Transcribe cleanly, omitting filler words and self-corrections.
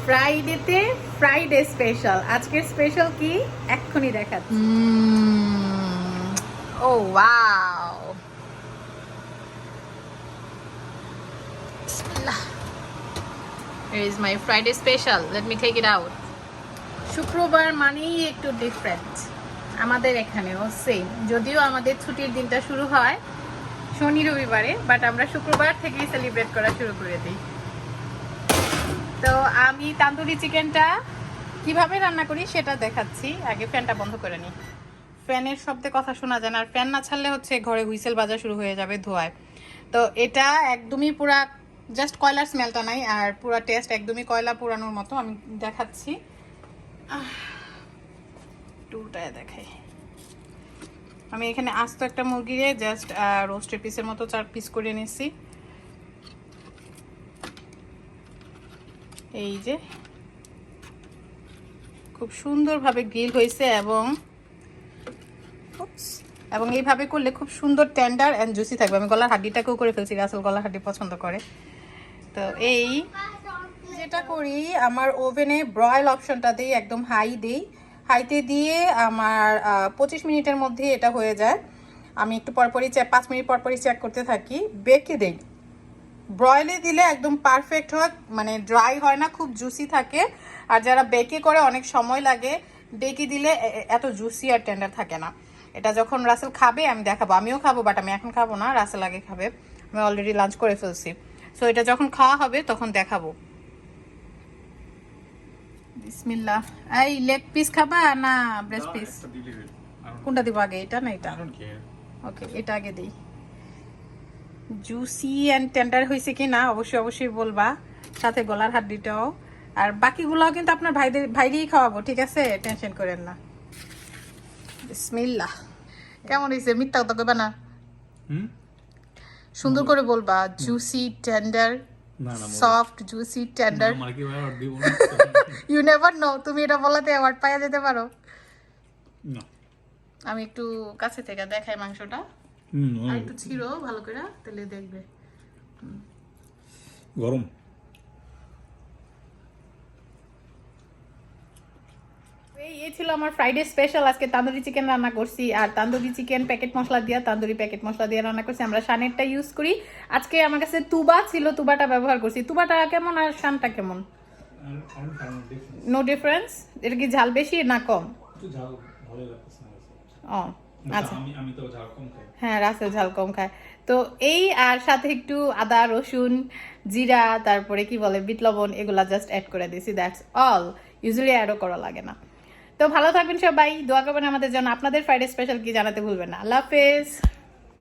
ফ্রাইডেতে Friday special. আজকের special কি এক্ষুনি দেখাচ্ছি। ও wow, here is my Friday special, let me take it out. শুক্রবার মানেই একটু ডিফারেন্ট, আমাদের এখানেও সেম, যদিও আমাদের ছুটির দিনটা শুরু হয় শনি রবিবারে, বাট আমরা শুক্রবার থেকেই সেলিব্রেট করা শুরু করে দিই। তো আমি তান্দুরি চিকেনটা কিভাবে রান্না করি সেটা দেখাচ্ছি। আগে ফ্যানটা বন্ধ করে নিই, ফ্যানের শব্দে কথা শোনা যায় না, আর ফ্যান না ছাড়লে হচ্ছে ঘরে হুইসেল বাজা শুরু হয়ে যাবে ধোঁয়ায়। তো এটা একদমই পুরা জাস্ট কয়লার স্মেলটা নাই, আর পুরা টেস্ট একদমই কয়লা পুরানোর মতো। আমি দেখাচ্ছি, টুটায় দেখাই। আমি এখানে আস্ত একটা মুরগিরে জাস্ট রোস্টেড পিসের মতো 4 পিস করে নিয়েছি। এই যে খুব সুন্দরভাবে গ্রিল হয়েছে, এবং এইভাবে করলে খুব সুন্দর টেন্ডার অ্যান্ড জুসি থাকবে। আমি গলার হাড্ডিটাকেও করে ফেলছি, রাসেল গলার হাড্ডি পছন্দ করে। তো এই যেটা করি, আমার ওভেনে ব্রয়েল অপশনটা দিই, একদম হাইতে দিয়ে আমার 25 মিনিটের মধ্যে এটা হয়ে যায়। আমি একটু পরপরই 5 মিনিট পরপরই চেক করতে থাকি। বেকে দেই, ব্রয়েলে দিলে একদম পারফেক্ট হয়, মানে ড্রাই হয় না, খুব জুসি থাকে। আর যারা বেকে করে অনেক সময় লাগে, বেকে দিলে এত জুসি আর টেন্ডার থাকে না। এটা যখন রাসেল খাবে আমি দেখাবো, আমিও খাবো, বাট আমি এখন খাবো না, রাসেল আগে খাবে, আমি অলরেডি লাঞ্চ করে ফেলছি। সো এটা যখন খাওয়া হবে তখন দেখাবো। বিসমিল্লাহ। এই লেগ পিস খাবা না ব্রেস্ট পিস? কোনটা দিব আগে, এটা না এটা? ওকে, এটা আগে দিই। জুসি অ্যান্ড টেন্ডার হয়েছে কি না অবশ্যই বলবা, সাথে গলার হাড্ডিটাও। আর বাকিগুলোও কিন্তু আপনার ভাইদেরই খাওয়াবো, ঠিক আছে? টেনশন করেন না। বিসমিল্লাহ। কেমন হয়েছে? মিথ্যা কথা কইবা না, সুন্দর করে বলবা। Juicy tender, soft juicy tender, you never know, তুমি এটা বলাতে অ্যাওয়ার্ড পাইয়া যেতে পারো। আমি একটু কাছে থেকে দেখাই মাংসটা, আর একটু ছিড়ো ভালো করে, তাহলে দেখবে। গরম। এই ছিল আমার ফ্রাইডে স্পেশাল। আজকে তান্দুরি চিকেন রান্না করছি, আর তান্দুরি চিকেন প্যাকেট মশলা দিয়ে, তান্দুরি প্যাকেট মশলা দিয়ে রান্না করছি। আমরা শানেরটা ইউজ করি। আজকে আমার কাছে তুবা ছিল, তুবাটা ব্যবহার করছি। তুবাটা কেমন আর শানটা কেমন? No difference. এটা কি ঝাল বেশি না কম? ও আচ্ছা, হ্যাঁ রাসেল ঝাল কম খায়। তো এই, আর সাথে একটু আদা রসুন জিরা, তারপরে কি বলে বিট লবণ, এগুলা জাস্ট অ্যাড করে দিয়েছি, দ্যাটস অল। ইউজুয়ালি অ্যাডও করা লাগে না। তো ভালো থাকবেন সবাই, দোয়া করবেন আমাদের জন্য। আপনাদের ফ্রাইডে স্পেশাল কি জানাতে ভুলবেন না। আল্লাহ হাফেজ।